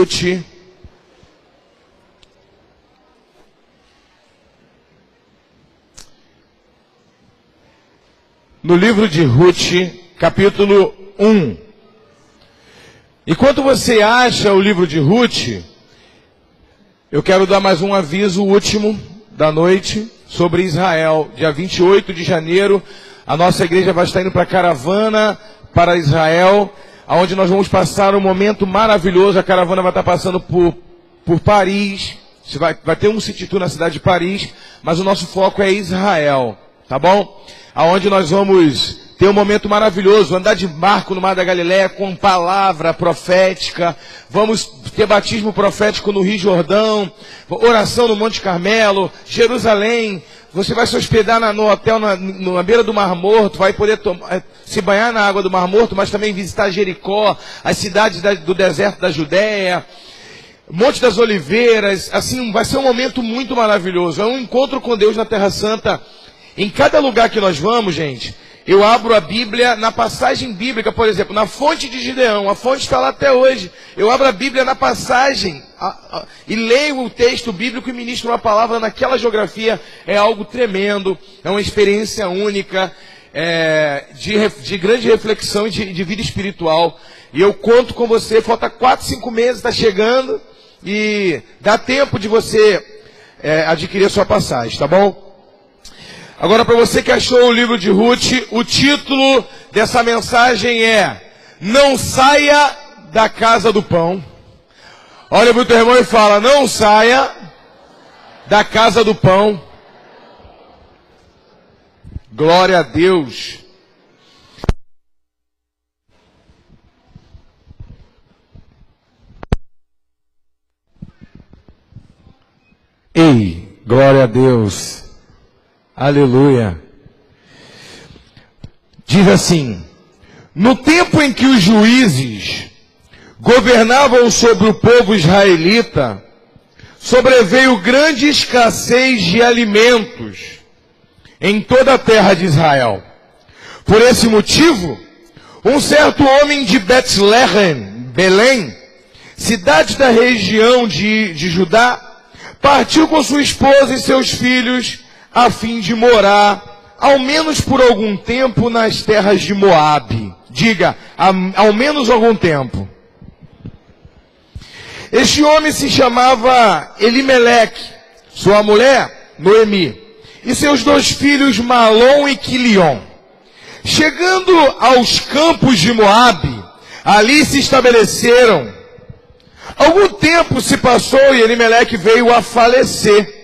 Ruth, no livro de Ruth, capítulo 1. Enquanto você acha o livro de Ruth, eu quero dar mais um aviso último da noite sobre Israel. Dia 28 de janeiro, a nossa igreja vai estar indo para a caravana para Israel, onde nós vamos passar um momento maravilhoso. A caravana vai estar passando por Paris. Vai ter um city tour na cidade de Paris, mas o nosso foco é Israel, tá bom? Aonde nós vamos ter um momento maravilhoso, andar de barco no Mar da Galileia com palavra profética. Vamos ter batismo profético no Rio Jordão, oração no Monte Carmelo, Jerusalém. Você vai se hospedar no hotel na beira do Mar Morto, vai poder se banhar na água do Mar Morto, mas também visitar Jericó, as cidades do deserto da Judéia, Monte das Oliveiras. Assim, vai ser um momento muito maravilhoso. É um encontro com Deus na Terra Santa. Em cada lugar que nós vamos, gente, eu abro a Bíblia na passagem bíblica, por exemplo, na fonte de Gideão. A fonte está lá até hoje. Eu abro a Bíblia na passagem e leio o texto bíblico e ministro uma palavra naquela geografia. É algo tremendo, é uma experiência única, de grande reflexão e de vida espiritual. E eu conto com você. Falta 4, 5 meses, está chegando, e dá tempo de você adquirir a sua passagem, tá bom? Agora, para você que achou o livro de Ruth, o título dessa mensagem é: Não saia da casa do pão. Olha para o teu irmão e fala: não saia da casa do pão. Glória a Deus. Ei, glória a Deus. Aleluia. Diz assim: no tempo em que os juízes governavam sobre o povo israelita, sobreveio grande escassez de alimentos em toda a terra de Israel. Por esse motivo, um certo homem de Betlehem, Belém, cidade da região de Judá, partiu com sua esposa e seus filhos a fim de morar, ao menos por algum tempo, nas terras de Moabe. Diga, ao menos algum tempo. Este homem se chamava Elimeleque, sua mulher, Noemi, e seus 2 filhos, Malom e Quilion. Chegando aos campos de Moabe, ali se estabeleceram. Algum tempo se passou e Elimeleque veio a falecer.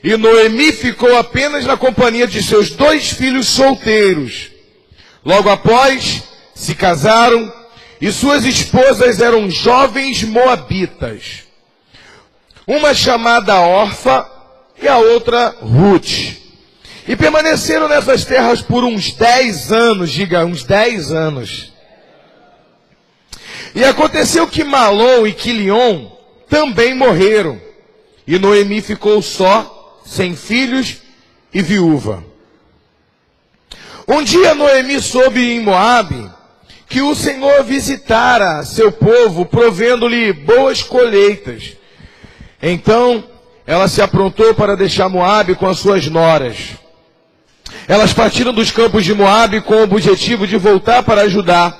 E Noemi ficou apenas na companhia de seus 2 filhos solteiros. Logo após, se casaram, e suas esposas eram jovens moabitas. Uma chamada Orfa e a outra Ruth. E permaneceram nessas terras por uns 10 anos, diga, uns 10 anos. E aconteceu que Malom e Quilion também morreram. E Noemi ficou só, sem filhos e viúva. Um dia Noemi soube em Moabe que o Senhor visitara seu povo, provendo-lhe boas colheitas. Então ela se aprontou para deixar Moabe com as suas noras. Elas partiram dos campos de Moabe com o objetivo de voltar para Judá.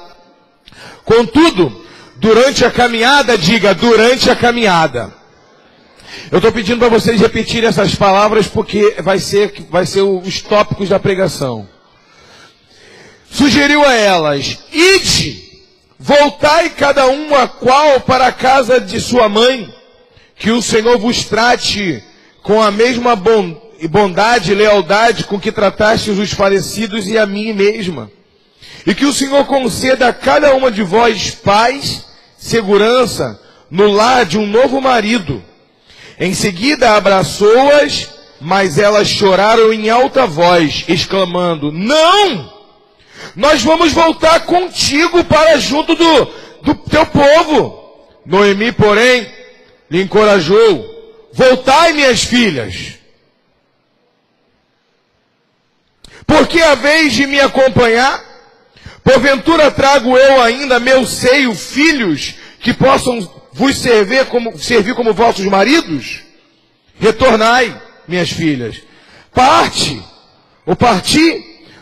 Contudo, durante a caminhada, diga, durante a caminhada. Eu estou pedindo para vocês repetirem essas palavras, porque vai ser os tópicos da pregação. Sugeriu a elas: ide, voltai cada uma qual para a casa de sua mãe, que o Senhor vos trate com a mesma bondade e lealdade com que tratastes os falecidos e a mim mesma. E que o Senhor conceda a cada uma de vós paz, segurança, no lar de um novo marido. Em seguida abraçou-as, mas elas choraram em alta voz, exclamando: não! Nós vamos voltar contigo para junto do teu povo. Noemi, porém, lhe encorajou: voltai, minhas filhas. Porque a vez de me acompanhar, porventura trago eu ainda meu seio filhos que possam vos servir como vossos maridos? Retornai, minhas filhas. Parti,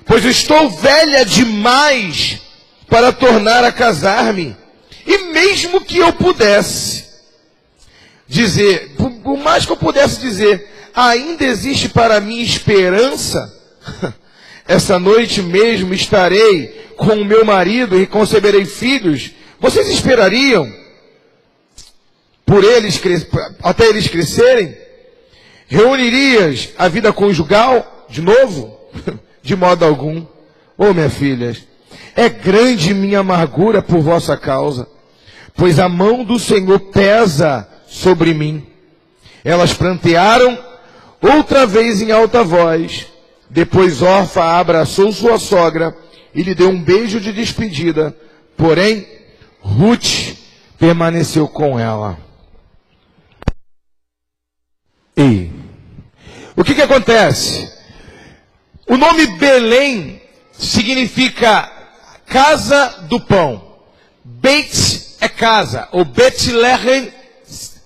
pois estou velha demais para tornar a casar-me. E mesmo que eu pudesse dizer, por mais que eu pudesse dizer, ainda existe para mim esperança, essa noite mesmo estarei com o meu marido e conceberei filhos, vocês esperariam por eles, até eles crescerem? Reunirias a vida conjugal de novo? De modo algum. Minhas filhas, é grande minha amargura por vossa causa, pois a mão do Senhor pesa sobre mim. Elas prantearam outra vez em alta voz. Depois Orfa abraçou sua sogra e lhe deu um beijo de despedida. Porém, Ruth permaneceu com ela. E o que acontece? O nome Belém significa casa do pão. Beit é casa, ou Bet-Lehem,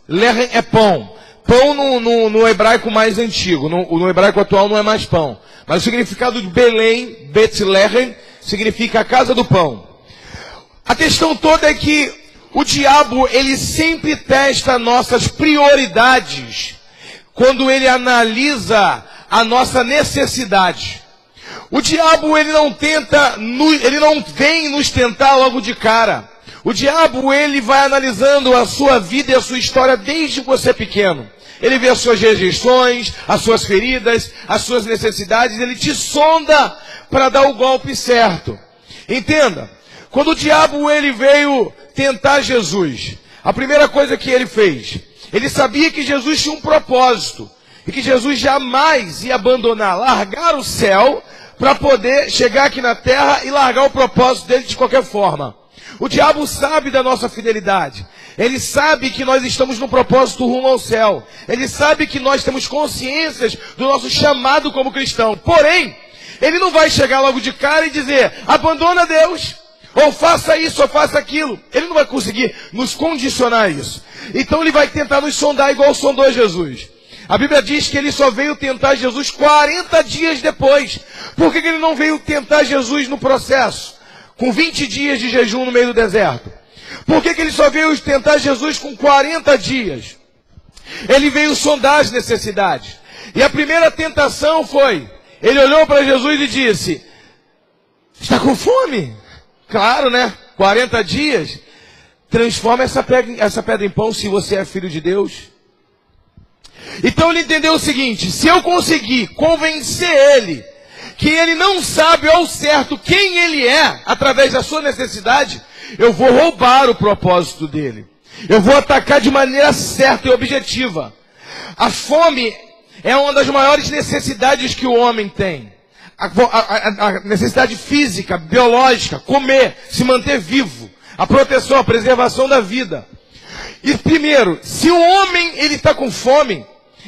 Lehem é pão. Pão no hebraico mais antigo, no hebraico atual não é mais pão. Mas o significado de Belém, Bet-Lehem, significa a casa do pão. A questão toda é que o diabo, ele sempre testa nossas prioridades quando ele analisa a nossa necessidade. O diabo, ele não vem nos tentar logo de cara. O diabo, ele vai analisando a sua vida e a sua história desde que você é pequeno. Ele vê as suas rejeições, as suas feridas, as suas necessidades, ele te sonda para dar o golpe certo. Entenda, quando o diabo, ele veio tentar Jesus, a primeira coisa que ele fez, ele sabia que Jesus tinha um propósito, e que Jesus jamais ia abandonar, largar o céu, para poder chegar aqui na terra e largar o propósito dele de qualquer forma. O diabo sabe da nossa fidelidade. Ele sabe que nós estamos no propósito rumo ao céu. Ele sabe que nós temos consciências do nosso chamado como cristão. Porém, ele não vai chegar logo de cara e dizer, abandona Deus, ou faça isso, ou faça aquilo. Ele não vai conseguir nos condicionar a isso. Então ele vai tentar nos sondar igual sondou Jesus. A Bíblia diz que ele só veio tentar Jesus 40 dias depois. Por que ele não veio tentar Jesus no processo? Com 20 dias de jejum no meio do deserto. Por que ele só veio tentar Jesus com 40 dias? Ele veio sondar as necessidades. E a primeira tentação foi, ele olhou para Jesus e disse, está com fome? Claro, né? 40 dias. Transforma essa pedra em pão se você é filho de Deus. Então ele entendeu o seguinte, se eu conseguir convencer ele que ele não sabe ao certo quem ele é, através da sua necessidade, eu vou roubar o propósito dele. Eu vou atacar de maneira certa e objetiva. A fome é uma das maiores necessidades que o homem tem. A necessidade física, biológica, comer, se manter vivo. A proteção, a preservação da vida. E primeiro, se o homem ele está com fome,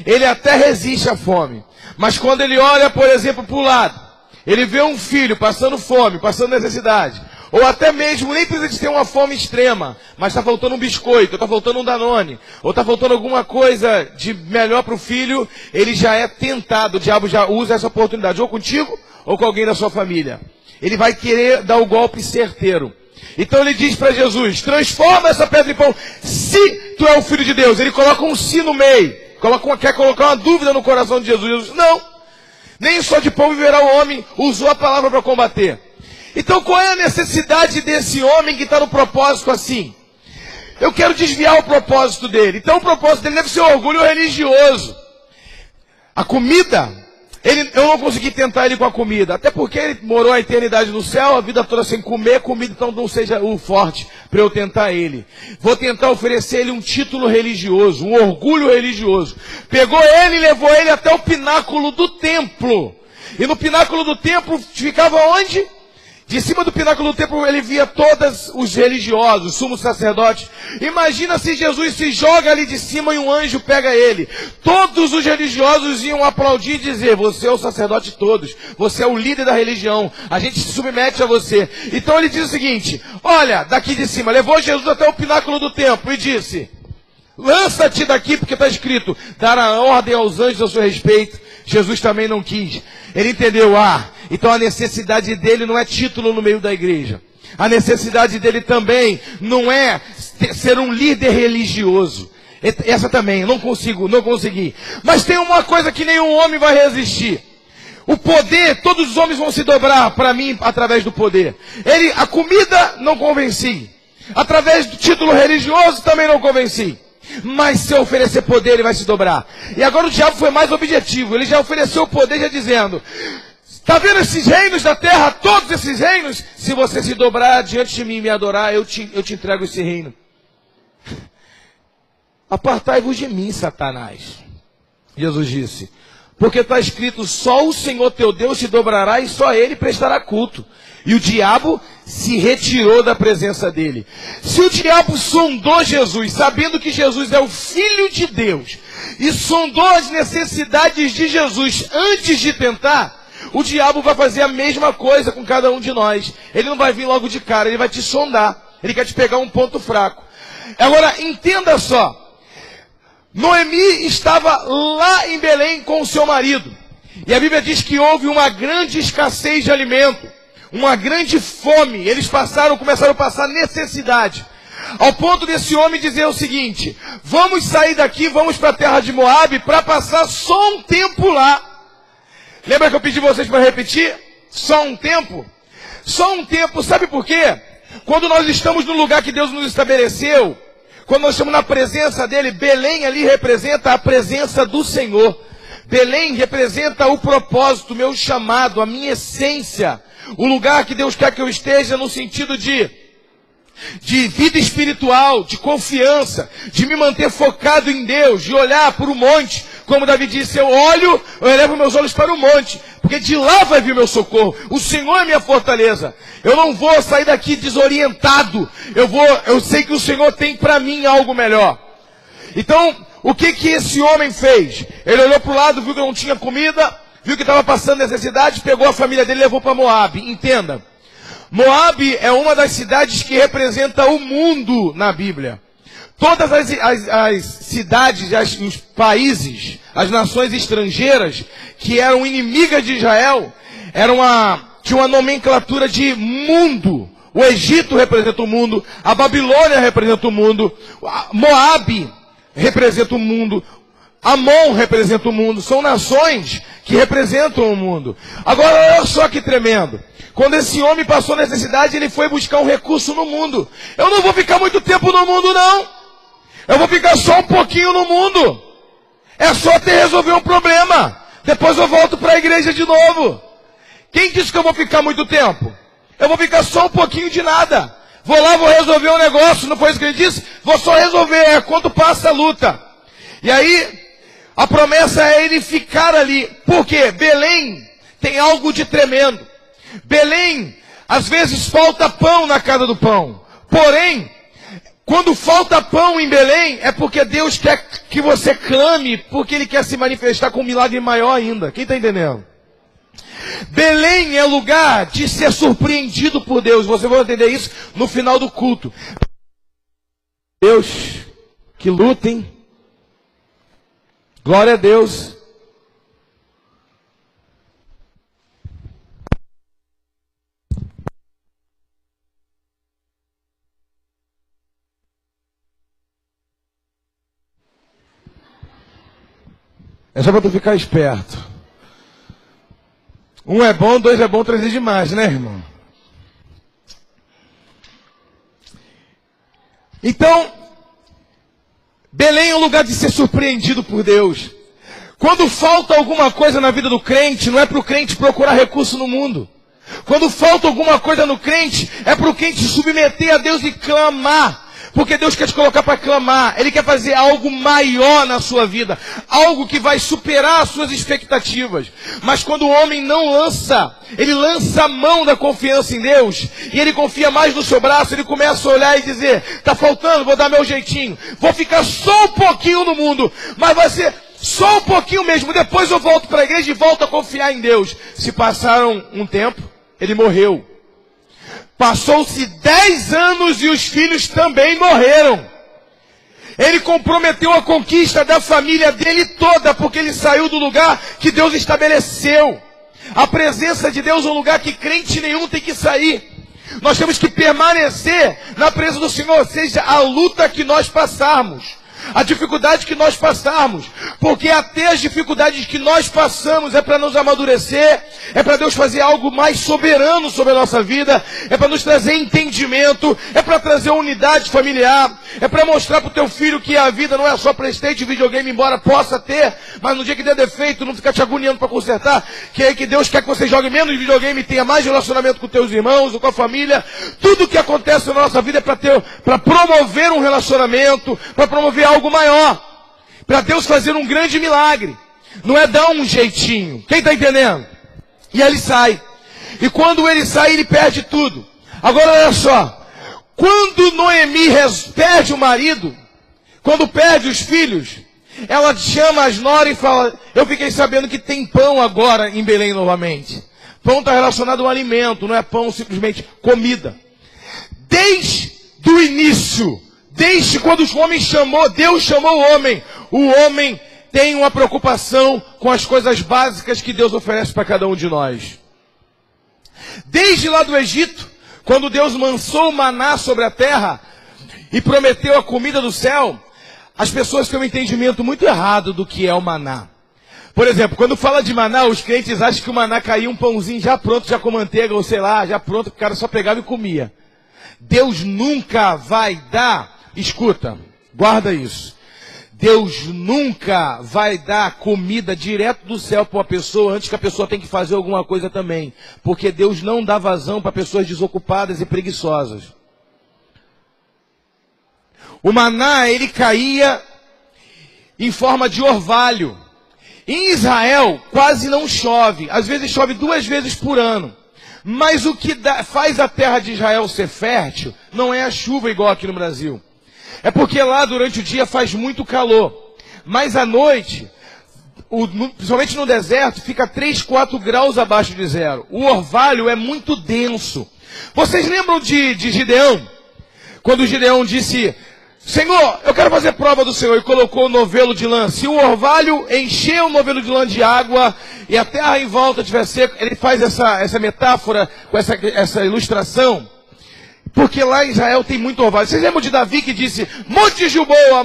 ele até resiste à fome. Mas quando ele olha, por exemplo, para o lado, ele vê um filho passando fome, passando necessidade, ou até mesmo, nem precisa de ter uma fome extrema, mas está faltando um biscoito, ou está faltando um Danone, ou está faltando alguma coisa de melhor para o filho, ele já é tentado, o diabo já usa essa oportunidade, ou contigo, ou com alguém da sua família. Ele vai querer dar o golpe certeiro. Então ele diz para Jesus, transforma essa pedra em pão, se tu é o Filho de Deus. Ele coloca um se no meio, quer colocar uma dúvida no coração de Jesus. Jesus, não, nem só de pão viverá o homem, usou a palavra para combater. Então qual é a necessidade desse homem que está no propósito assim? Eu quero desviar o propósito dele. Então o propósito dele deve ser um orgulho religioso. A comida, eu não consegui tentar ele com a comida, até porque ele morou a eternidade no céu, a vida toda sem comer comida, então não seja o forte para eu tentar ele. Vou tentar oferecer ele um título religioso, um orgulho religioso. Pegou ele e levou ele até o pináculo do templo. E no pináculo do templo ficava onde? De cima do pináculo do templo ele via todos os religiosos, sumos sacerdotes. Imagina se Jesus se joga ali de cima e um anjo pega ele. Todos os religiosos iam aplaudir e dizer: você é o sacerdote de todos, você é o líder da religião, a gente se submete a você. Então ele diz o seguinte: olha, daqui de cima, levou Jesus até o pináculo do templo e disse: lança-te daqui, porque está escrito, dar a ordem aos anjos a seu respeito. Jesus também não quis. Ele entendeu, então a necessidade dele não é título no meio da igreja. A necessidade dele também não é ser um líder religioso. Essa também, não consegui. Mas tem uma coisa que nenhum homem vai resistir. O poder, todos os homens vão se dobrar para mim através do poder. A comida não convenci. Através do título religioso também não convenci. Mas se eu oferecer poder, ele vai se dobrar. E agora o diabo foi mais objetivo. Ele já ofereceu o poder, já dizendo: está vendo esses reinos da terra, todos esses reinos? Se você se dobrar diante de mim e me adorar, eu te entrego esse reino. Apartai-vos de mim, Satanás. Jesus disse: porque está escrito, só o Senhor teu Deus se dobrará e só ele prestará culto. E o diabo se retirou da presença dele. Se o diabo sondou Jesus, sabendo que Jesus é o Filho de Deus, e sondou as necessidades de Jesus antes de tentar, o diabo vai fazer a mesma coisa com cada um de nós. Ele não vai vir logo de cara, ele vai te sondar. Ele quer te pegar um ponto fraco. Agora, entenda só. Noemi estava lá em Belém com o seu marido. E a Bíblia diz que houve uma grande escassez de alimento. Uma grande fome. Eles começaram a passar necessidade. Ao ponto desse homem dizer o seguinte: vamos sair daqui, vamos para a terra de Moabe para passar só um tempo lá. Lembra que eu pedi vocês para repetir? Só um tempo? Só um tempo, sabe por quê? Quando nós estamos no lugar que Deus nos estabeleceu, quando nós estamos na presença dele, Belém ali representa a presença do Senhor. Belém representa o propósito, o meu chamado, a minha essência. O lugar que Deus quer que eu esteja no sentido de vida espiritual, de confiança, de me manter focado em Deus, de olhar para o monte. Como Davi disse, eu elevo meus olhos para o monte, porque de lá vai vir o meu socorro. O Senhor é minha fortaleza. Eu não vou sair daqui desorientado. Eu sei que o Senhor tem para mim algo melhor. Então, o que esse homem fez? Ele olhou para o lado, viu que não tinha comida, viu que estava passando necessidade, pegou a família dele e levou para Moabe. Entenda, Moabe é uma das cidades que representa o mundo na Bíblia. Todas as cidades, os países, as nações estrangeiras que eram inimigas de Israel, tinha uma nomenclatura de mundo. O Egito representa o mundo, a Babilônia representa o mundo, Moabe representa o mundo, Amon representa o mundo. São nações que representam o mundo. Agora, olha só que tremendo. Quando esse homem passou necessidade, ele foi buscar um recurso no mundo. Eu não vou ficar muito tempo no mundo, não. Eu vou ficar só um pouquinho no mundo. É só até resolver um problema. Depois eu volto para a igreja de novo. Quem disse que eu vou ficar muito tempo? Eu vou ficar só um pouquinho de nada. Vou lá, vou resolver um negócio. Não foi isso que ele disse? Vou só resolver. Quando passa a luta. E aí, a promessa é ele ficar ali. Por quê? Belém tem algo de tremendo. Belém, às vezes falta pão na casa do pão. Porém, quando falta pão em Belém, é porque Deus quer que você clame, porque Ele quer se manifestar com um milagre maior ainda. Quem está entendendo? Belém é lugar de ser surpreendido por Deus. Você vai entender isso no final do culto. Deus, que lutem. Glória a Deus. É só para tu ficar esperto. 1 é bom, 2 é bom, 3 é demais, né, irmão? Então, Belém é um lugar de ser surpreendido por Deus. Quando falta alguma coisa na vida do crente, não é para o crente procurar recurso no mundo. Quando falta alguma coisa no crente, é para o crente se submeter a Deus e clamar. Porque Deus quer te colocar para clamar. Ele quer fazer algo maior na sua vida. Algo que vai superar as suas expectativas. Mas quando o homem não lança, ele lança a mão da confiança em Deus, e ele confia mais no seu braço, ele começa a olhar e dizer, está faltando, vou dar meu jeitinho. Vou ficar só um pouquinho no mundo, mas vai ser só um pouquinho mesmo. Depois eu volto para a igreja e volto a confiar em Deus. Se passaram um tempo, ele morreu. Passou-se 10 anos e os filhos também morreram. Ele comprometeu a conquista da família dele toda, porque ele saiu do lugar que Deus estabeleceu. A presença de Deus é um lugar que crente nenhum tem que sair. Nós temos que permanecer na presença do Senhor, seja a luta que nós passarmos, a dificuldade que nós passarmos, porque até as dificuldades que nós passamos é para nos amadurecer, é para Deus fazer algo mais soberano sobre a nossa vida, é para nos trazer entendimento, é para trazer unidade familiar, é para mostrar para o teu filho que a vida não é só PlayStation e videogame, embora possa ter, mas no dia que der defeito, não ficar te agoniando para consertar, que Deus quer que você jogue menos videogame e tenha mais relacionamento com teus irmãos ou com a família. Tudo que acontece na nossa vida é para promover um relacionamento, para promover algo maior, para Deus fazer um grande milagre. Não é dar um jeitinho. Quem está entendendo? E aí ele sai. E quando ele sai, ele perde tudo. Agora olha só. Quando Noemi perde o marido, quando perde os filhos, ela chama as noras e fala, eu fiquei sabendo que tem pão agora em Belém novamente. Pão está relacionado ao alimento, não é pão simplesmente comida. Desde o início, desde quando o homem chamou, Deus chamou o homem tem uma preocupação com as coisas básicas que Deus oferece para cada um de nós. Desde lá do Egito, quando Deus lançou o maná sobre a terra e prometeu a comida do céu, as pessoas têm um entendimento muito errado do que é o maná. Por exemplo, quando fala de maná, os crentes acham que o maná caía um pãozinho já pronto, já com manteiga, ou sei lá, já pronto, que o cara só pegava e comia. Deus nunca vai dar, escuta, guarda isso. Deus nunca vai dar comida direto do céu para uma pessoa antes que a pessoa tenha que fazer alguma coisa também. Porque Deus não dá vazão para pessoas desocupadas e preguiçosas. O maná, ele caía em forma de orvalho. Em Israel, quase não chove. Às vezes chove 2 vezes por ano. Mas o que faz a terra de Israel ser fértil não é a chuva igual aqui no Brasil. É porque lá durante o dia faz muito calor. Mas à noite, principalmente no deserto, fica 3, 4 graus abaixo de zero. O orvalho é muito denso. Vocês lembram de Gideão? Quando Gideão disse, Senhor, eu quero fazer prova do Senhor, e colocou o novelo de lã. Se o orvalho encher o novelo de lã de água e a terra em volta estiver seca, ele faz essa metáfora, com essa ilustração, porque lá em Israel tem muito orvalho. Vocês lembram de Davi que disse, Monte Gilboa,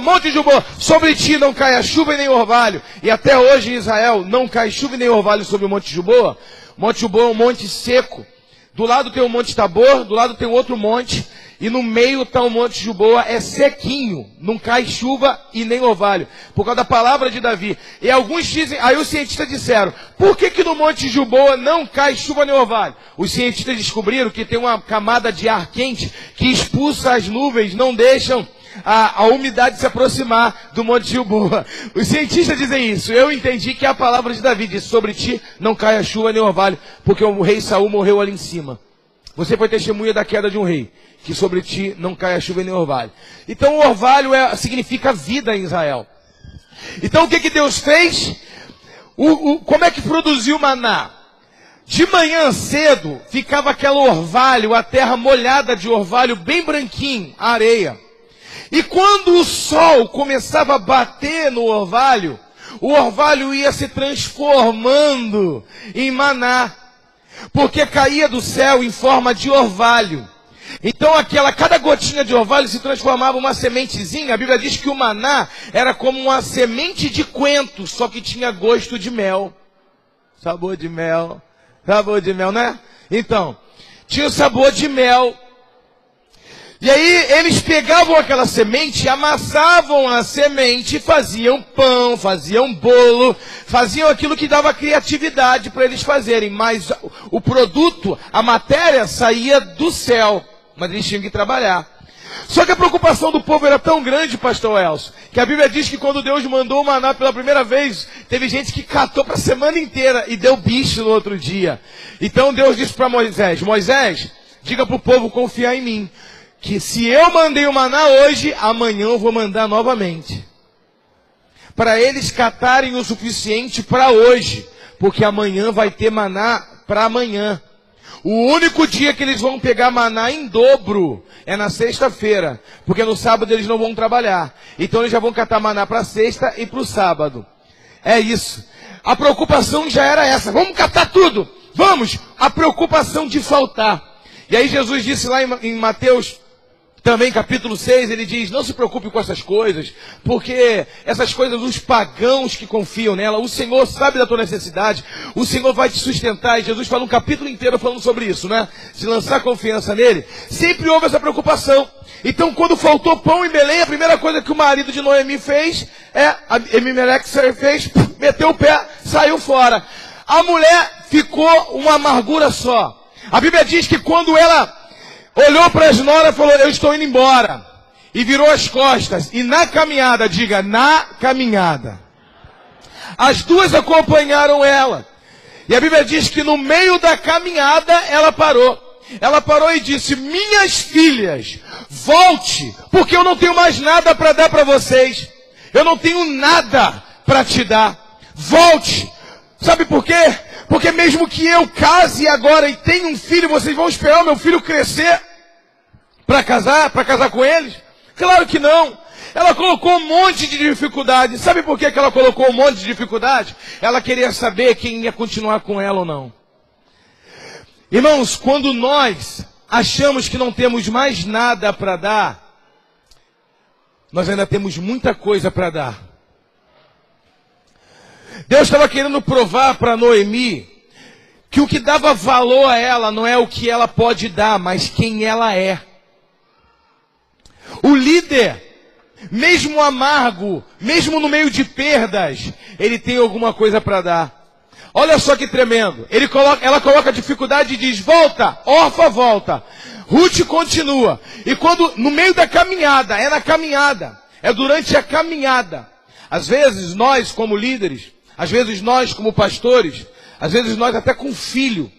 sobre ti não cai a chuva e nem orvalho. E até hoje em Israel não cai chuva e nem orvalho sobre o Monte Gilboa. Monte Gilboa é um monte seco. Do lado tem o Monte Tabor, do lado tem outro monte. E no meio está o Monte Gilboa, é sequinho, não cai chuva e nem orvalho, por causa da palavra de Davi. E alguns dizem, aí os cientistas disseram, por que no Monte Gilboa não cai chuva nem orvalho? Os cientistas descobriram que tem uma camada de ar quente que expulsa as nuvens, não deixam a umidade se aproximar do Monte Gilboa. Os cientistas dizem isso. Eu entendi que a palavra de Davi diz, sobre ti não cai a chuva nem orvalho, porque o rei Saul morreu ali em cima. Você foi testemunha da queda de um rei, que sobre ti não cai a chuva nem orvalho. Então o orvalho significa vida em Israel. Então o que Deus fez? Como é que produziu o maná? De manhã cedo ficava aquele orvalho, a terra molhada de orvalho, bem branquinho, a areia. E quando o sol começava a bater no orvalho, o orvalho ia se transformando em maná. Porque caía do céu em forma de orvalho. Então cada gotinha de orvalho se transformava em uma sementezinha. A Bíblia diz que o maná era como uma semente de coentro, só que tinha gosto de mel. Sabor de mel, né? Então, tinha o sabor de mel. E aí eles pegavam aquela semente, amassavam a semente, faziam pão, faziam bolo, faziam aquilo que dava criatividade para eles fazerem. Mas o produto, a matéria saía do céu, mas eles tinham que trabalhar. Só que a preocupação do povo era tão grande, pastor Elcio, que a Bíblia diz que quando Deus mandou o maná pela primeira vez, teve gente que catou para a semana inteira e deu bicho no outro dia. Então Deus disse para Moisés, Moisés, diga para o povo confiar em mim, que se eu mandei o maná hoje, amanhã eu vou mandar novamente. Para eles catarem o suficiente para hoje, porque amanhã vai ter maná para amanhã. O único dia que eles vão pegar maná em dobro é na sexta-feira, porque no sábado eles não vão trabalhar. Então eles já vão catar maná para sexta e para o sábado. É isso. A preocupação já era essa. Vamos catar tudo. Vamos. A preocupação de faltar. E aí Jesus disse lá em Mateus, também capítulo 6, ele diz, não se preocupe com essas coisas, porque essas coisas, os pagãos que confiam nela, o Senhor sabe da tua necessidade, o Senhor vai te sustentar, e Jesus fala um capítulo inteiro falando sobre isso, né? Se lançar confiança nele, sempre houve essa preocupação. Então, quando faltou pão em Belém, a primeira coisa que o marido de Noemi fez, Elimeleque fez, meteu o pé, saiu fora. A mulher ficou uma amargura só. A Bíblia diz que quando ela olhou para as noras e falou, eu estou indo embora. E virou as costas. E na caminhada, diga, na caminhada. As duas acompanharam ela. E a Bíblia diz que no meio da caminhada, ela parou. Ela parou e disse, minhas filhas, volte, porque eu não tenho mais nada para dar para vocês. Eu não tenho nada para te dar. Volte. Sabe por quê? Porque mesmo que eu case agora e tenha um filho, vocês vão esperar o meu filho crescer para casar com eles? Claro que não. Ela colocou um monte de dificuldade. Sabe por que ela colocou um monte de dificuldade? Ela queria saber quem ia continuar com ela ou não. Irmãos, quando nós achamos que não temos mais nada para dar, nós ainda temos muita coisa para dar. Deus estava querendo provar para Noemi que o que dava valor a ela não é o que ela pode dar, mas quem ela é. O líder, mesmo amargo, mesmo no meio de perdas, ele tem alguma coisa para dar. Olha só que tremendo. Ela coloca a dificuldade e diz, volta, órfã volta. Ruth continua. E quando, no meio da caminhada, é na caminhada, é durante a caminhada. Às vezes nós como líderes, às vezes nós como pastores, às vezes nós até com filho.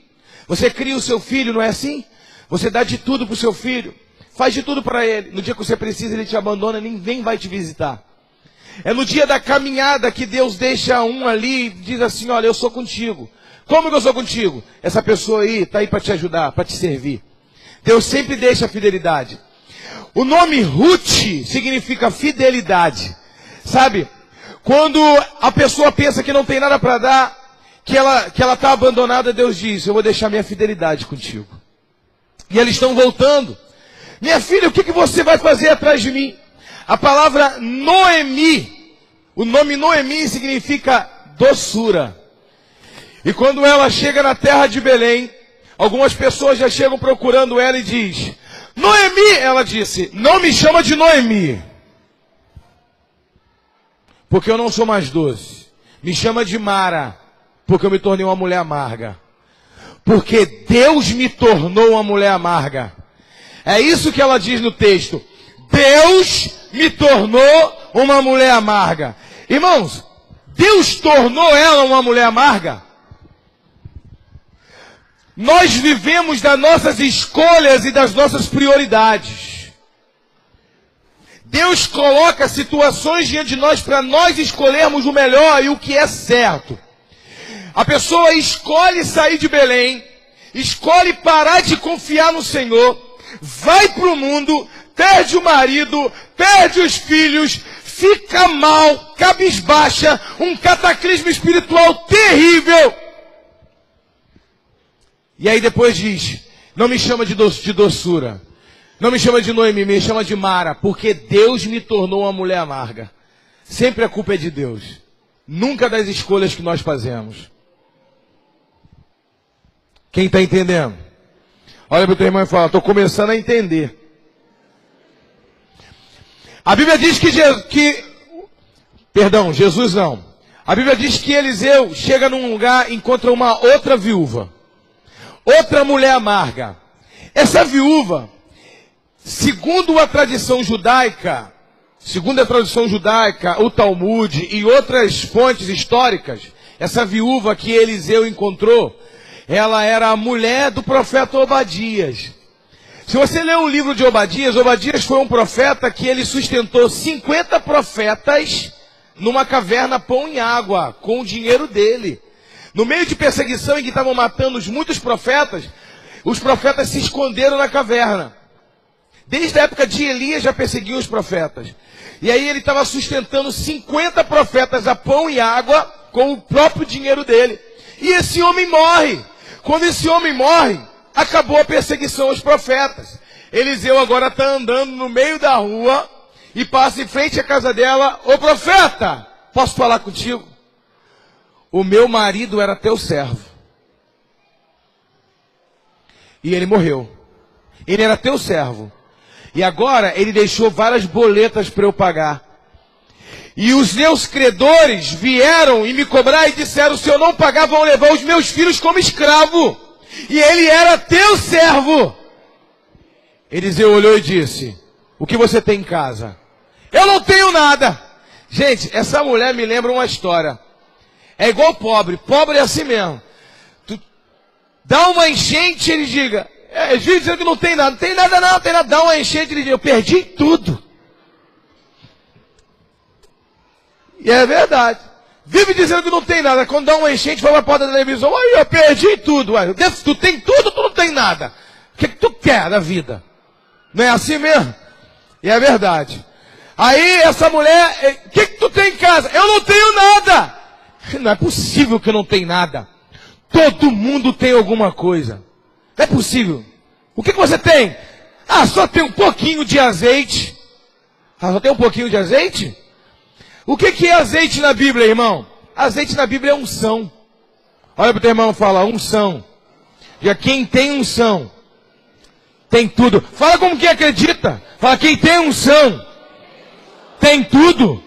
Você cria o seu filho, não é assim? Você dá de tudo para o seu filho. Faz de tudo para ele. No dia que você precisa, ele te abandona, ninguém vai te visitar. É no dia da caminhada que Deus deixa um ali e diz assim, olha, eu sou contigo. Como que eu sou contigo? Essa pessoa aí está aí para te ajudar, para te servir. Deus sempre deixa a fidelidade. O nome Ruth significa fidelidade. Sabe? Quando a pessoa pensa que não tem nada para dar, que ela está abandonada, Deus diz, eu vou deixar minha fidelidade contigo. E eles estão voltando. Minha filha, o que você vai fazer atrás de mim? A palavra Noemi, o nome Noemi significa doçura. E quando ela chega na terra de Belém, algumas pessoas já chegam procurando ela e diz, Noemi, ela disse, não me chama de Noemi, porque eu não sou mais doce. Me chama de Mara, porque eu me tornei uma mulher amarga. Porque Deus me tornou uma mulher amarga. É isso que ela diz no texto. Deus me tornou uma mulher amarga. Irmãos, Deus tornou ela uma mulher amarga. Nós vivemos das nossas escolhas e das nossas prioridades. Deus coloca situações diante de nós para nós escolhermos o melhor e o que é certo. A pessoa escolhe sair de Belém, escolhe parar de confiar no Senhor, vai para o mundo, perde o marido, perde os filhos, fica mal, cabisbaixa, um cataclismo espiritual terrível. E aí depois diz, não me chama de doçura, não me chama de Noemi, me chama de Mara, porque Deus me tornou uma mulher amarga. Sempre a culpa é de Deus, nunca das escolhas que nós fazemos. Quem está entendendo? Olha para o teu irmão e fala, estou começando a entender. A Bíblia diz Jesus não. A Bíblia diz que Eliseu chega num lugar e encontra uma outra viúva. Outra mulher amarga. Essa viúva Segundo a tradição judaica, o Talmud e outras fontes históricas, essa viúva que Eliseu encontrou, ela era a mulher do profeta Obadias. Se você ler o livro de Obadias, Obadias foi um profeta que ele sustentou 50 profetas numa caverna pão e água, com o dinheiro dele. No meio de perseguição em que estavam matando muitos profetas, os profetas se esconderam na caverna. Desde a época de Elias já perseguiam os profetas. E aí ele estava sustentando 50 profetas a pão e água com o próprio dinheiro dele. E esse homem morre. Quando esse homem morre, acabou a perseguição aos profetas. Eliseu agora está andando no meio da rua e passa em frente à casa dela. Ô profeta, posso falar contigo? O meu marido era teu servo. E ele morreu. Ele era teu servo. E agora ele deixou várias boletas para eu pagar. E os meus credores vieram e me cobraram e disseram, se eu não pagar, vão levar os meus filhos como escravo. E ele era teu servo. Eliseu olhou e disse, o que você tem em casa? Eu não tenho nada. Gente, essa mulher me lembra uma história. É igual pobre. Pobre é assim mesmo. Tu dá uma enchente, ele diga, eles vivem dizendo que não tem nada. Não tem nada não, tem nada. Dá uma enchente, ele diz, eu perdi tudo. E é verdade. Vive dizendo que não tem nada. Quando dá uma enchente, vai pra porta da televisão. Aí eu perdi tudo. Ué, tu tem tudo, tu não tem nada. O que tu quer da vida? Não é assim mesmo? E é verdade. Aí essa mulher, o que tu tem em casa? Eu não tenho nada. Não é possível que eu não tenha nada. Todo mundo tem alguma coisa. Não é possível. O que você tem? Ah, só tem um pouquinho de azeite. Ah, só tem um pouquinho de azeite? O que é azeite na Bíblia, irmão? Azeite na Bíblia é unção. Olha para o teu irmão e fala, unção. E quem tem unção, tem tudo. Fala como quem acredita. Fala, quem tem unção, tem tudo.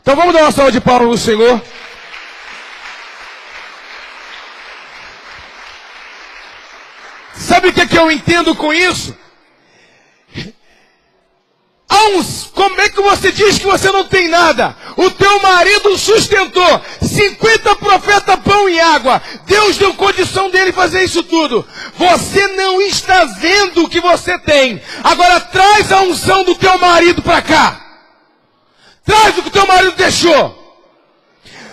Então vamos dar uma salva de palmas ao Senhor. Sabe o que eu entendo com isso? Como é que você diz que você não tem nada? O teu marido sustentou 50 profetas, pão e água. Deus deu condição dele fazer isso tudo. Você não está vendo o que você tem. Agora traz a unção do teu marido para cá. Traz o que o teu marido deixou.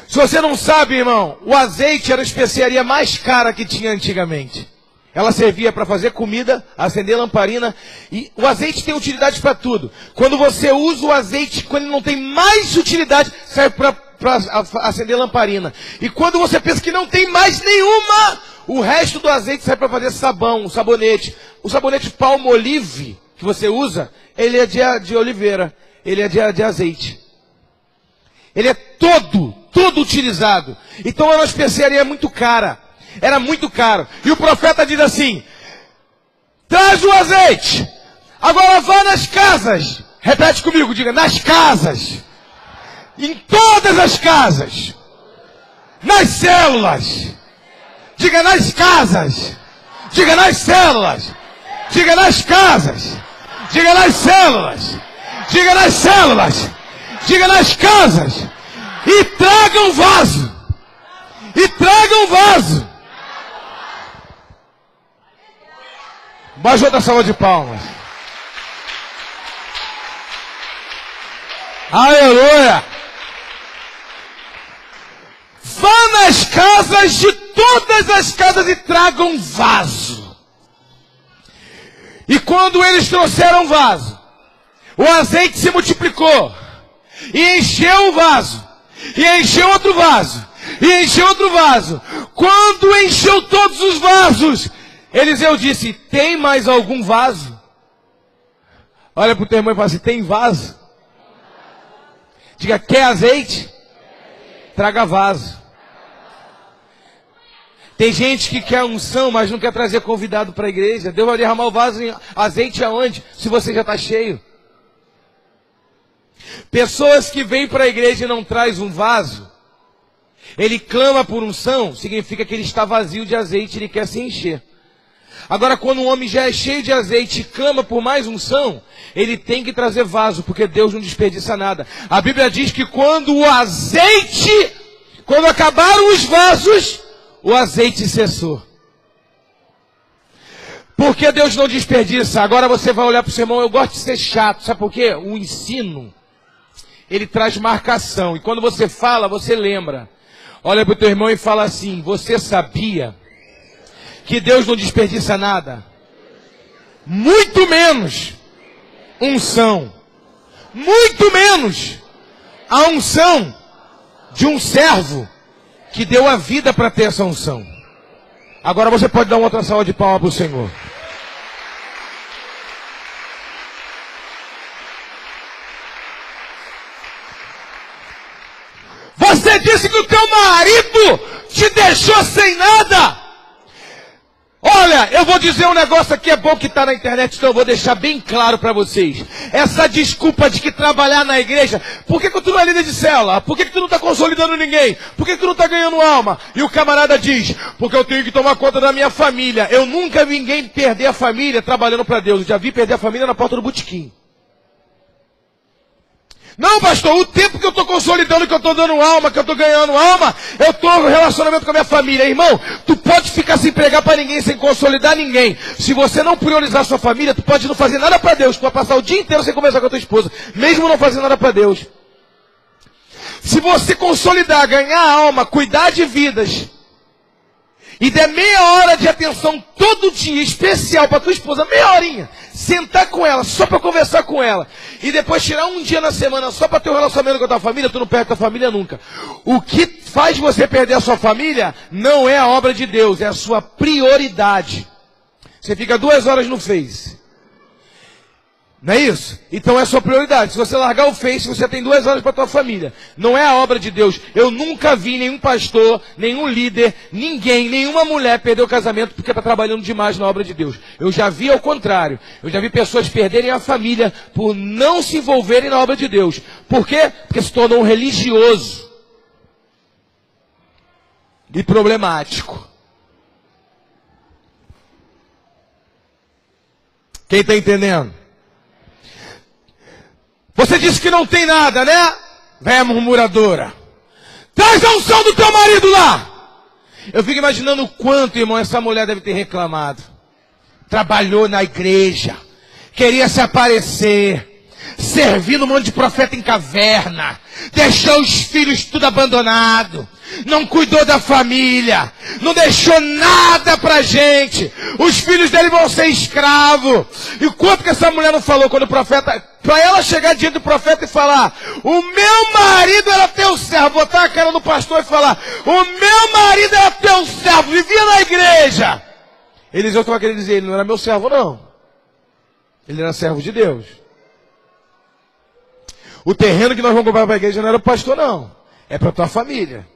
Se você não sabe, irmão, o azeite era a especiaria mais cara que tinha antigamente. Ela servia para fazer comida, acender lamparina. E o azeite tem utilidade para tudo. Quando você usa o azeite, quando ele não tem mais utilidade, serve para acender lamparina. E quando você pensa que não tem mais nenhuma, o resto do azeite serve para fazer sabão, sabonete. O sabonete Palmolive que você usa, ele é de oliveira. Ele é de azeite. Ele é todo utilizado. Então era uma especiaria muito cara. Era muito caro. E o profeta diz assim, traz o azeite. Agora vá nas casas. Repete comigo, diga, nas casas. Em todas as casas. Nas células. Diga, nas casas. Diga, nas células. Diga, nas casas. Diga, nas células. Diga, nas células. Diga, nas casas. E traga um vaso. E traga um vaso. Mais outra salva de palmas. Aleluia. Vá nas casas de todas as casas e traga um vaso. E quando eles trouxeram vaso, o azeite se multiplicou. E encheu o vaso. E encheu outro vaso. E encheu outro vaso. Quando encheu todos os vasos, Eliseu disse, tem mais algum vaso? Olha para o teu irmão e fala assim, tem vaso? Diga, quer azeite? Traga vaso. Tem gente que quer unção, mas não quer trazer convidado para a igreja. Deus vai derramar o vaso em azeite aonde? Se você já está cheio. Pessoas que vêm para a igreja e não traz um vaso, ele clama por unção, significa que ele está vazio de azeite, ele quer se encher. Agora, quando um homem já é cheio de azeite e clama por mais unção, ele tem que trazer vaso, porque Deus não desperdiça nada. A Bíblia diz que quando acabaram os vasos, o azeite cessou. Porque Deus não desperdiça. Agora você vai olhar para o seu irmão, eu gosto de ser chato, sabe por quê? O ensino, ele traz marcação, e quando você fala, você lembra. Olha para o teu irmão e fala assim: você sabia que Deus não desperdiça nada? Muito menos unção. Muito menos a unção de um servo que deu a vida para ter essa unção. Agora você pode dar uma outra salva de palmas para o Senhor. Você disse que o teu marido te deixou sem nada. Olha, eu vou dizer um negócio aqui, é bom que está na internet, então eu vou deixar bem claro para vocês. Essa desculpa de que trabalhar na igreja, por que tu não é líder de célula? Por que tu não está consolidando ninguém? Por que tu não está ganhando alma? E o camarada diz, porque eu tenho que tomar conta da minha família. Eu nunca vi ninguém perder a família trabalhando para Deus. Eu já vi perder a família na porta do botequim. Não, pastor, o tempo que eu estou consolidando, que eu estou dando alma, que eu estou ganhando alma, eu estou no relacionamento com a minha família. Irmão, tu pode ficar sem pregar para ninguém, sem consolidar ninguém. Se você não priorizar a sua família, tu pode não fazer nada para Deus. Tu vai passar o dia inteiro sem conversar com a tua esposa, mesmo não fazendo nada para Deus. Se você consolidar, ganhar alma, cuidar de vidas, e der meia hora de atenção todo dia, especial para tua esposa, meia horinha, sentar com ela, só para conversar com ela, e depois tirar um dia na semana só para ter um relacionamento com a tua família, tu não perde a tua família nunca. O que faz você perder a sua família não é a obra de Deus, é a sua prioridade. Você fica 2 horas no Face. Não é isso? Então é a sua prioridade. Se você largar o Face, você tem 2 horas para a tua família. Não é a obra de Deus. Eu nunca vi nenhum pastor, nenhum líder, ninguém, nenhuma mulher perder o casamento porque está trabalhando demais na obra de Deus. Eu já vi ao contrário. Eu já vi pessoas perderem a família por não se envolverem na obra de Deus. Por quê? Porque se tornou um religioso. E problemático. Quem está entendendo? Você disse que não tem nada, né? Véia murmuradora. Traz a unção do teu marido lá. Eu fico imaginando o quanto, irmão, essa mulher deve ter reclamado. Trabalhou na igreja. Queria se aparecer. Servindo um monte de profeta em caverna. Deixou os filhos tudo abandonado. Não cuidou da família. Não deixou nada pra gente. Os filhos dele vão ser escravos. E o quanto que essa mulher não falou quando o profeta... Para ela chegar diante do profeta e falar: o meu marido era teu servo. Botar a cara no pastor e falar: o meu marido era teu servo. Vivia na igreja. Eliseu estava querendo dizer: ele não era meu servo não. Ele era servo de Deus. O terreno que nós vamos comprar para a igreja não era o pastor não. É para a tua família.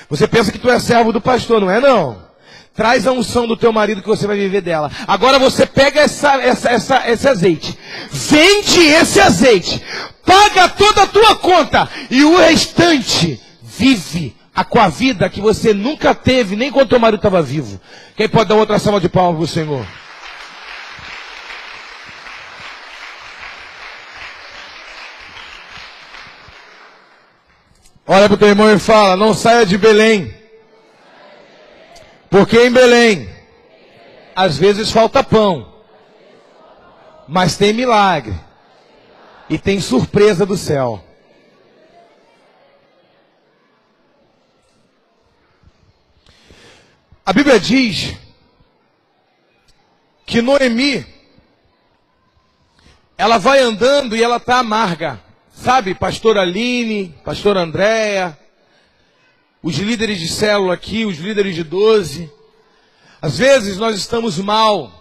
Você pensa que tu é servo do pastor, não é não? Traz a unção do teu marido que você vai viver dela. Agora você pega esse azeite. Vende esse azeite. Paga toda a tua conta. E o restante vive com a vida que você nunca teve, nem quando teu marido estava vivo. Quem pode dar outra salva de palmas para o Senhor? Olha para o teu irmão e fala: não saia de Belém. Porque em Belém, às vezes falta pão, mas tem milagre e tem surpresa do céu. A Bíblia diz que Noemi, ela vai andando e ela está amarga. Sabe, pastora Aline, pastora Andréia, os líderes de célula aqui, os líderes de 12. Às vezes nós estamos mal.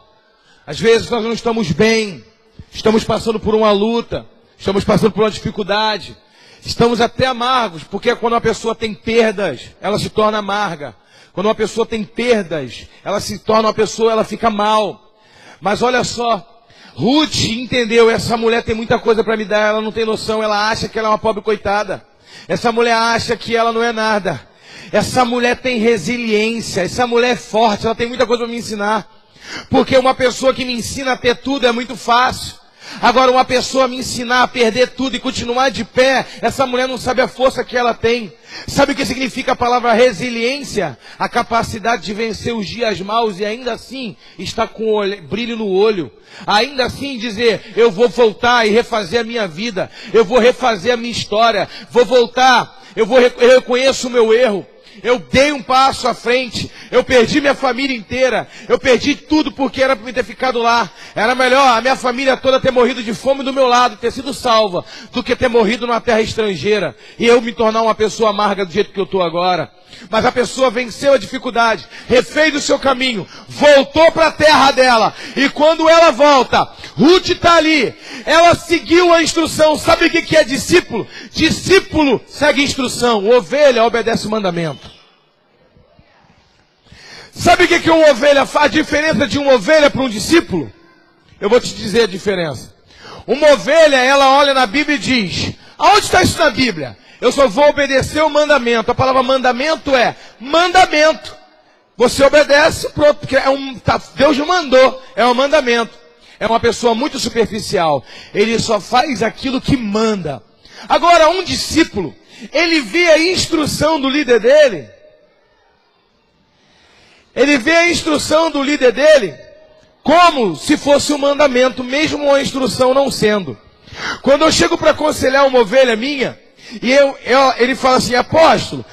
Às vezes nós não estamos bem. Estamos passando por uma luta. Estamos passando por uma dificuldade. Estamos até amargos, porque quando uma pessoa tem perdas, ela se torna amarga. Quando uma pessoa tem perdas, ela se torna uma pessoa, ela fica mal. Mas olha só, Ruth entendeu, essa mulher tem muita coisa para me dar, ela não tem noção, ela acha que ela é uma pobre coitada. Essa mulher acha que ela não é nada. Essa mulher tem resiliência, essa mulher é forte, ela tem muita coisa para me ensinar. Porque uma pessoa que me ensina a ter tudo é muito fácil. Agora, uma pessoa me ensinar a perder tudo e continuar de pé, essa mulher não sabe a força que ela tem. Sabe o que significa a palavra resiliência? A capacidade de vencer os dias maus e ainda assim estar com brilho no olho. Ainda assim dizer, eu vou voltar e refazer a minha vida. Eu vou refazer a minha história. Vou voltar. Eu reconheço o meu erro. Eu dei um passo à frente, eu perdi minha família inteira, eu perdi tudo porque era para me ter ficado lá. Era melhor a minha família toda ter morrido de fome do meu lado, ter sido salva, do que ter morrido numa terra estrangeira e eu me tornar uma pessoa amarga do jeito que eu estou agora. Mas a pessoa venceu a dificuldade, refez o seu caminho, voltou para a terra dela. E quando ela volta, Ruth está ali, ela seguiu a instrução. Sabe o que é discípulo? Discípulo segue instrução, ovelha obedece o mandamento. Sabe o que uma ovelha faz? A diferença de uma ovelha para um discípulo? Eu vou te dizer a diferença. Uma ovelha, ela olha na Bíblia e diz, aonde está isso na Bíblia? Eu só vou obedecer o mandamento. A palavra mandamento é mandamento. Você obedece, pronto, porque Deus mandou, é um mandamento. É uma pessoa muito superficial. Ele só faz aquilo que manda. Agora, um discípulo, ele vê a instrução do líder dele. Ele vê a instrução do líder dele como se fosse um mandamento, mesmo a instrução não sendo. Quando eu chego para aconselhar uma ovelha minha, e ele fala assim, apóstolo,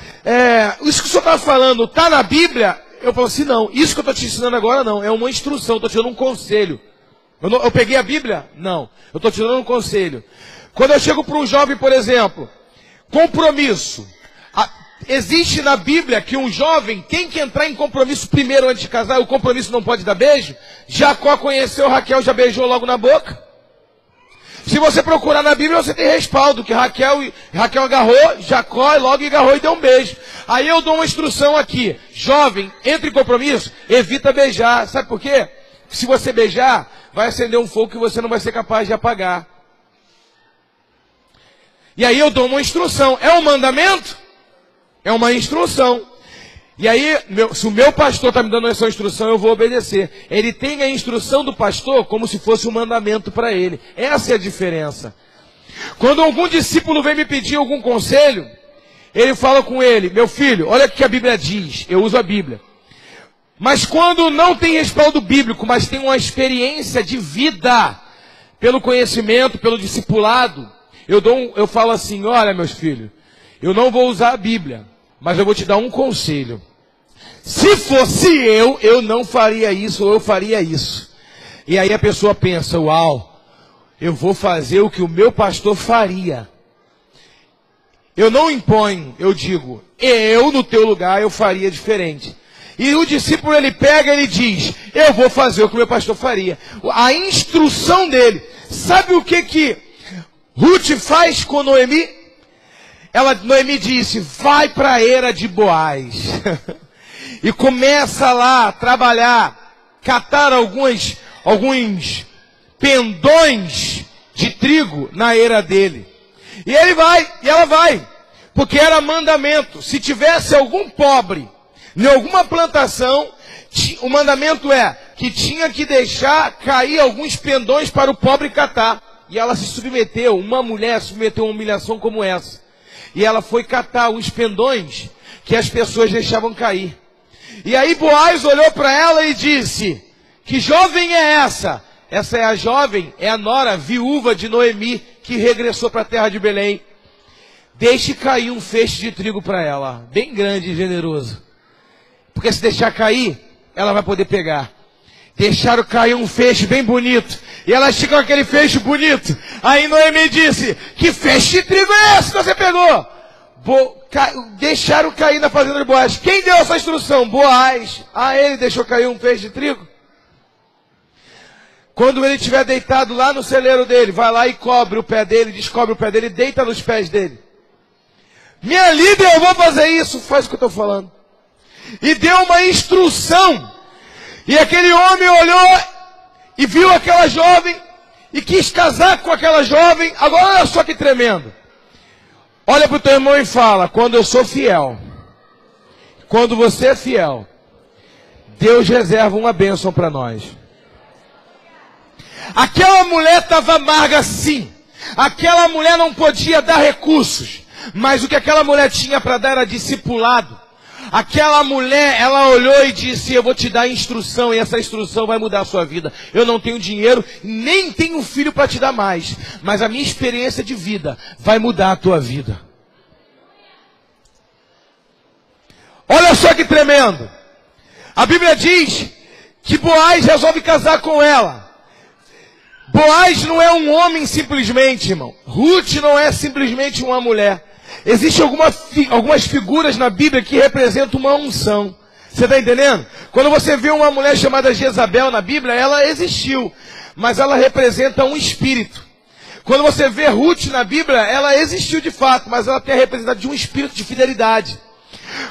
isso que o senhor está falando está na Bíblia? Eu falo assim, não, isso que eu estou te ensinando agora não, é uma instrução, estou te dando um conselho. Eu peguei a Bíblia? Não, eu estou te dando um conselho. Quando eu chego para um jovem, por exemplo, compromisso. Existe na Bíblia que um jovem tem que entrar em compromisso primeiro antes de casar, o compromisso não pode dar beijo? Jacó conheceu Raquel, já beijou logo na boca? Se você procurar na Bíblia, você tem respaldo, que Raquel agarrou, Jacó logo agarrou e deu um beijo. Aí eu dou uma instrução aqui, jovem, entre em compromisso, evita beijar. Sabe por quê? Se você beijar, vai acender um fogo que você não vai ser capaz de apagar. E aí eu dou uma instrução, é um mandamento? É uma instrução. E aí, se o meu pastor está me dando essa instrução, eu vou obedecer. Ele tem a instrução do pastor como se fosse um mandamento para ele. Essa é a diferença. Quando algum discípulo vem me pedir algum conselho, ele fala com ele, meu filho, olha o que a Bíblia diz, eu uso a Bíblia. Mas quando não tem respaldo bíblico, mas tem uma experiência de vida, pelo conhecimento, pelo discipulado, eu falo assim, olha meus filhos, eu não vou usar a Bíblia, mas eu vou te dar um conselho. Se fosse eu não faria isso ou eu faria isso. E aí a pessoa pensa, uau, eu vou fazer o que o meu pastor faria. Eu não imponho, eu digo, eu no teu lugar eu faria diferente. E o discípulo ele pega e ele diz, eu vou fazer o que o meu pastor faria. A instrução dele. Sabe o que Ruth faz com Noemi? Noemi disse, vai para a eira de Boaz. E começa lá a trabalhar, catar alguns pendões de trigo na eira dele. E ele vai, e ela vai. Porque era mandamento. Se tivesse algum pobre em alguma plantação, o mandamento é que tinha que deixar cair alguns pendões para o pobre catar. E ela se submeteu, uma mulher se submeteu a uma humilhação como essa. E ela foi catar os pendões que as pessoas deixavam cair. E aí Boaz olhou para ela e disse, que jovem é essa? Essa é a jovem, é a nora viúva de Noemi, que regressou para a terra de Belém. Deixe cair um feixe de trigo para ela, bem grande e generoso. Porque se deixar cair, ela vai poder pegar. Deixaram cair um feixe bem bonito. E ela chega com aquele feixe bonito. Aí Noemi disse, que feixe de trigo é esse que você pegou? Deixaram cair na fazenda de Boaz. Quem deu essa instrução? Boaz. Ele deixou cair um feixe de trigo? Quando ele estiver deitado lá no celeiro dele, vai lá e cobre o pé dele, descobre o pé dele e deita nos pés dele. Minha líder, eu vou fazer isso. Faz o que eu estou falando. E deu uma instrução. E aquele homem olhou e viu aquela jovem e quis casar com aquela jovem. Agora olha só que tremendo. Olha para o teu irmão e fala, quando eu sou fiel, quando você é fiel, Deus reserva uma bênção para nós. Aquela mulher estava amarga sim. Aquela mulher não podia dar recursos. Mas o que aquela mulher tinha para dar era discipulado. Aquela mulher, ela olhou e disse: eu vou te dar instrução, e essa instrução vai mudar a sua vida. Eu não tenho dinheiro, nem tenho filho para te dar mais, mas a minha experiência de vida vai mudar a tua vida. Olha só que tremendo. A Bíblia diz que Boaz resolve casar com ela. Boaz não é um homem simplesmente, irmão. Ruth não é simplesmente uma mulher. Existem algumas figuras na Bíblia que representam uma unção. Você está entendendo? Quando você vê uma mulher chamada Jezabel na Bíblia, ela existiu, mas ela representa um espírito. Quando você vê Ruth na Bíblia, ela existiu de fato, mas ela tem a representação de um espírito de fidelidade.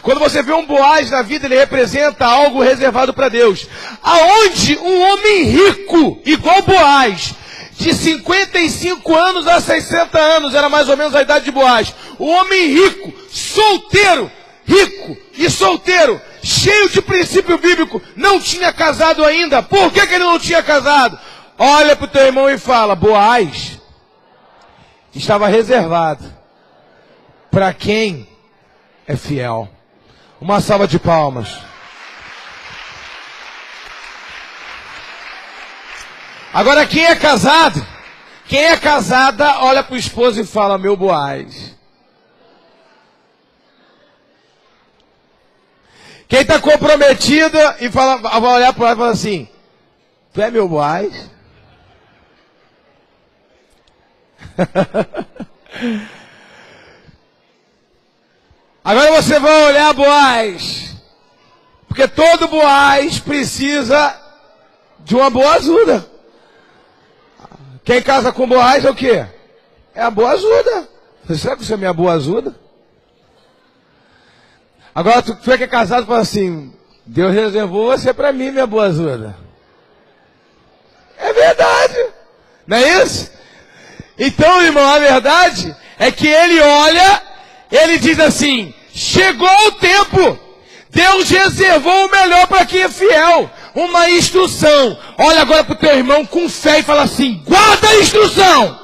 Quando você vê um Boaz na vida, ele representa algo reservado para Deus. Aonde um homem rico, igual Boaz, de 55 anos a 60 anos, era mais ou menos a idade de Boaz. Um homem rico, solteiro, rico e solteiro, cheio de princípio bíblico, não tinha casado ainda. Por que ele não tinha casado? Olha para o teu irmão e fala: Boaz estava reservado para quem é fiel. Uma salva de palmas. Agora quem é casado, quem é casada, olha para o esposo e fala: meu Boaz. Quem está comprometida e fala, vai olhar para ela e fala assim: tu é meu Boaz? Agora você vai olhar Boaz, porque todo Boaz precisa de uma boazuda. Quem casa com Boaz é o quê? É a boazuda. Será que você é minha boazuda? Agora tu é que é casado e fala assim: Deus reservou você para mim, minha boazuda. É verdade, não é isso? Então, irmão, a verdade é que ele olha, ele diz assim: chegou o tempo, Deus reservou o melhor para quem é fiel, uma instrução. Olha agora para o teu irmão com fé e fala assim: guarda a instrução,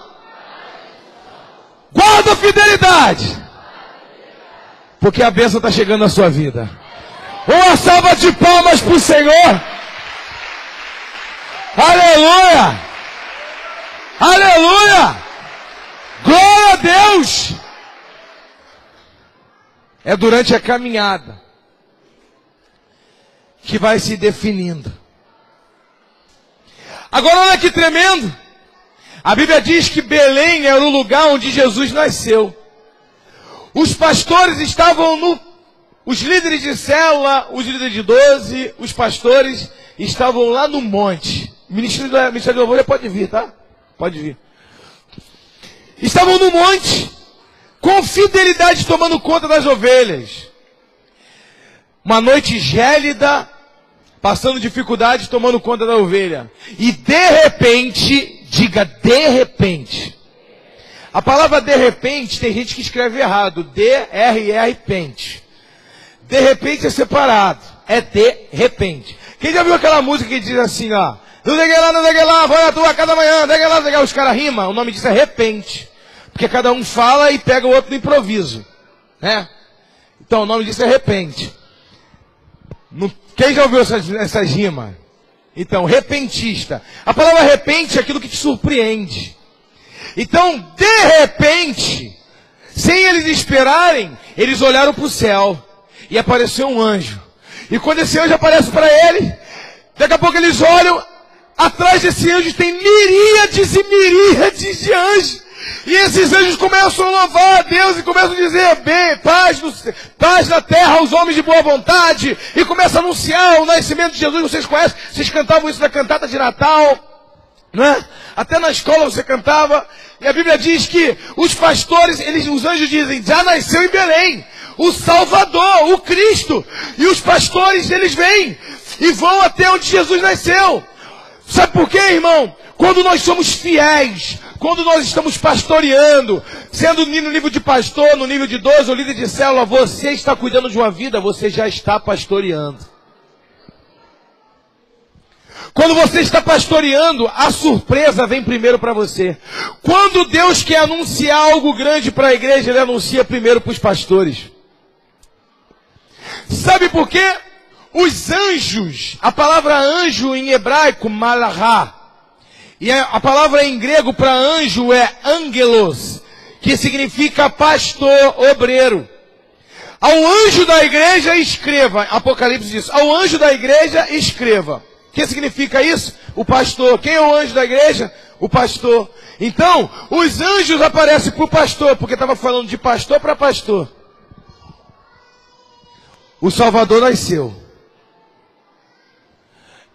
guarda a fidelidade, porque a bênção está chegando na sua vida. Uma salva de palmas para o Senhor. Aleluia, aleluia, glória a Deus. É durante a caminhada que vai se definindo. Agora olha que tremendo. A Bíblia diz que Belém era o lugar onde Jesus nasceu. Os pastores estavam os líderes de célula, os líderes de 12, os pastores estavam lá no monte. O Ministério do Louvor pode vir, tá? Pode vir. Estavam no monte, com fidelidade tomando conta das ovelhas. Uma noite gélida, passando dificuldade, tomando conta da ovelha. E de repente, diga de repente. A palavra de repente, tem gente que escreve errado. D-R-R, pente. De repente é separado. É de repente. Quem já viu aquela música que diz assim, ó: não degue lá, vai na tua casa amanhã, degue lá, os caras rimam. O nome disso é repente. Porque cada um fala e pega o outro no improviso, né? Então o nome disso é repente. Quem já ouviu essas rimas? Então, repentista. A palavra repente é aquilo que te surpreende. Então, de repente, sem eles esperarem, eles olharam para o céu e apareceu um anjo. E quando esse anjo aparece para ele, daqui a pouco eles olham, atrás desse anjo tem miríades e miríades de anjos. E esses anjos começam a louvar a Deus e começam a dizer: bem, paz na terra aos homens de boa vontade. E começam a anunciar o nascimento de Jesus. Vocês conhecem? Vocês cantavam isso na cantata de Natal, não é? Até na escola você cantava. E a Bíblia diz que os pastores, os anjos dizem: já nasceu em Belém o Salvador, o Cristo. E os pastores, eles vêm e vão até onde Jesus nasceu. Sabe por quê, irmão? Quando nós somos fiéis, quando nós estamos pastoreando, sendo no nível de pastor, no nível de 12 ou líder de célula, você está cuidando de uma vida, você já está pastoreando. Quando você está pastoreando, a surpresa vem primeiro para você. Quando Deus quer anunciar algo grande para a igreja, Ele anuncia primeiro para os pastores. Sabe por quê? Os anjos, a palavra anjo em hebraico, malachá, e a palavra em grego para anjo é angelos, que significa pastor, obreiro. Ao anjo da igreja escreva, Apocalipse diz, ao anjo da igreja escreva. O que significa isso? O pastor. Quem é o anjo da igreja? O pastor. Então, os anjos aparecem para o pastor, porque estava falando de pastor para pastor. O Salvador nasceu.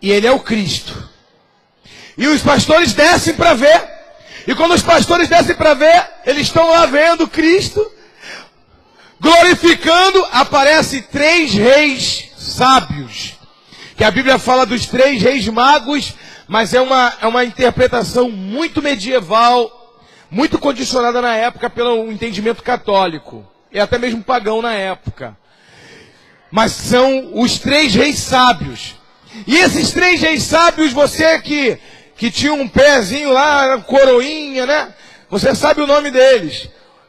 E Ele é o Cristo. E os pastores descem para ver. E quando os pastores descem para ver, eles estão lá vendo Cristo, glorificando. Aparecem 3 reis sábios. Que a Bíblia fala dos 3 reis magos, mas é uma interpretação muito medieval, muito condicionada na época pelo entendimento católico. E até mesmo pagão na época. Mas são os 3 reis sábios. E esses 3 reis sábios, você que tinha um pezinho lá, coroinha, né? Você sabe o nome deles.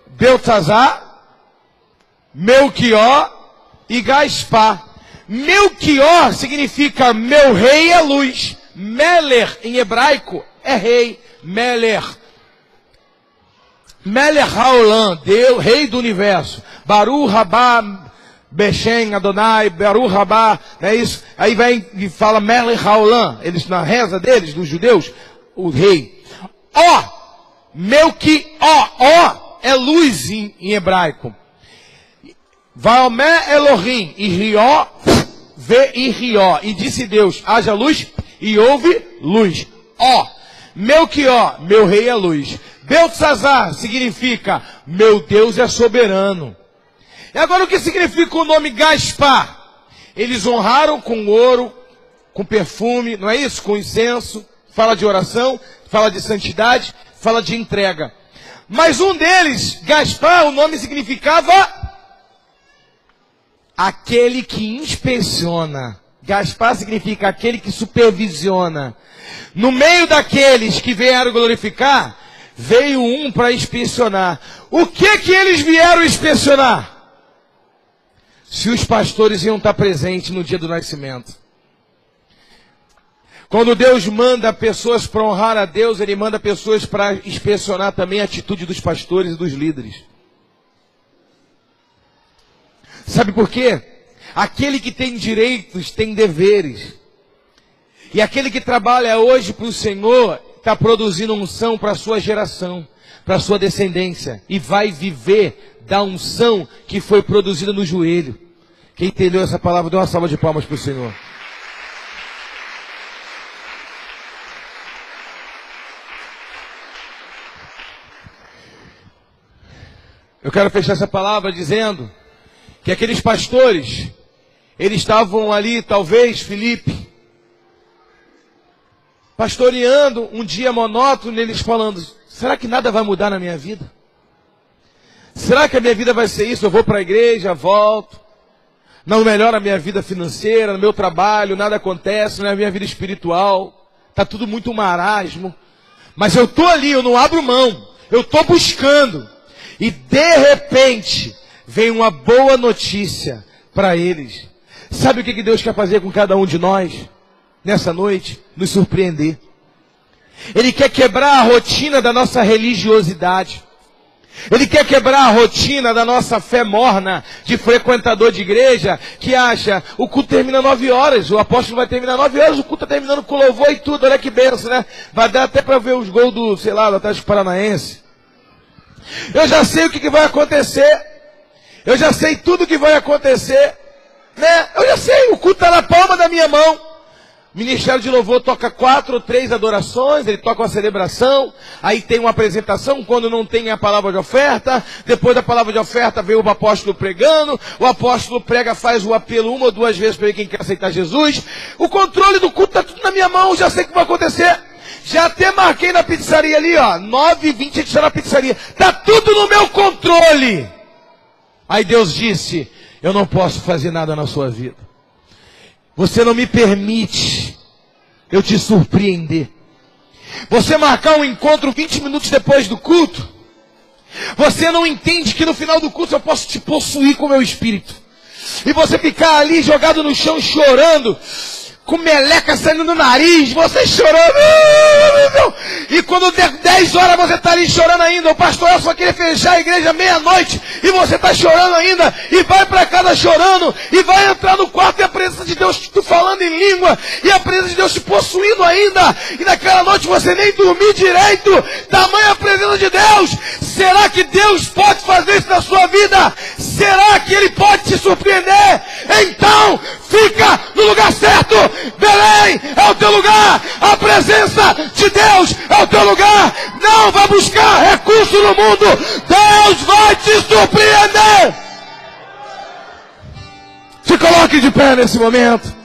Beltesazar, Melquior e Gaspar. Melquior significa meu rei é luz. Meler em hebraico é rei. Meler. Meler Haolam, Deus, rei do universo. Baruch Rabá Beshem Adonai, Baruch Rabá, não é isso? Aí vem e fala Meler Haolam, eles na reza deles, dos judeus, o rei. Ó, Melquior, é luz em hebraico. Vaomé Elohim, e Rió, vê e Rió. E disse Deus, haja luz, e houve luz. Ó, Melquior, meu rei é luz. Beltesazar significa, meu Deus é soberano. E agora o que significa o nome Gaspar? Eles honraram com ouro, com perfume, não é isso? Com incenso, fala de oração, fala de santidade, fala de entrega. Mas um deles, Gaspar, o nome significava aquele que inspeciona. Gaspar significa aquele que supervisiona. No meio daqueles que vieram glorificar, veio um para inspecionar. O que eles vieram inspecionar? Se os pastores iam estar presentes no dia do nascimento. Quando Deus manda pessoas para honrar a Deus, Ele manda pessoas para inspecionar também a atitude dos pastores e dos líderes. Sabe por quê? Aquele que tem direitos tem deveres. E aquele que trabalha hoje para o Senhor está produzindo unção para a sua geração, para a sua descendência. E vai viver da unção que foi produzida no joelho. Quem entendeu essa palavra, dê uma salva de palmas para o Senhor. Eu quero fechar essa palavra dizendo que aqueles pastores, eles estavam ali, talvez, Filipe, pastoreando um dia monótono, eles falando, será que nada vai mudar na minha vida? Será que a minha vida vai ser isso? Eu vou para a igreja, volto, não melhora a minha vida financeira, no meu trabalho, nada acontece, na minha vida espiritual, está tudo muito marasmo, mas eu estou ali, eu não abro mão, eu estou buscando, e de repente, vem uma boa notícia para eles. Sabe o que Deus quer fazer com cada um de nós? Nessa noite, nos surpreender. Ele quer quebrar a rotina da nossa religiosidade. Ele quer quebrar a rotina da nossa fé morna, de frequentador de igreja, que acha, o culto termina 9 horas, o apóstolo vai terminar 9 horas, o culto está terminando com louvor e tudo, olha que benção, né? Vai dar até para ver os gols do, sei lá, do Atlético Paranaense. Eu já sei o que vai acontecer. Eu já sei tudo o que vai acontecer. Né? Eu já sei, o culto está na palma da minha mão. O Ministério de Louvor toca 4 ou 3 adorações, ele toca uma celebração, aí tem uma apresentação, quando não tem a palavra de oferta, depois da palavra de oferta vem o apóstolo pregando, o apóstolo prega, faz o apelo 1 ou 2 vezes para quem quer aceitar Jesus. O controle do culto está tudo na minha mão, já sei o que vai acontecer. Já até marquei na pizzaria ali, ó, 9h20 a gente está na pizzaria, está tudo no meu controle. Aí Deus disse, eu não posso fazer nada na sua vida. Você não me permite eu te surpreender. Você marcar um encontro 20 minutos depois do culto, você não entende que no final do culto eu posso te possuir com o meu espírito. E você ficar ali jogado no chão chorando, com meleca saindo do nariz, você chorando. E quando der 10 horas você está ali chorando ainda. O pastor só queria fechar a igreja meia-noite e você está chorando ainda. E vai para casa chorando. E vai entrar no quarto e a presença de Deus te falando em língua. E a presença de Deus te possuindo ainda. E naquela noite você nem dormir direito. Tamanha presença de Deus. Será que Deus pode fazer isso na sua vida? Será que Ele pode te surpreender? Então, fica no lugar certo. Belém é o teu lugar. A presença de Deus é o teu lugar. Não vai buscar recurso no mundo. Deus vai te surpreender. Se coloque de pé nesse momento.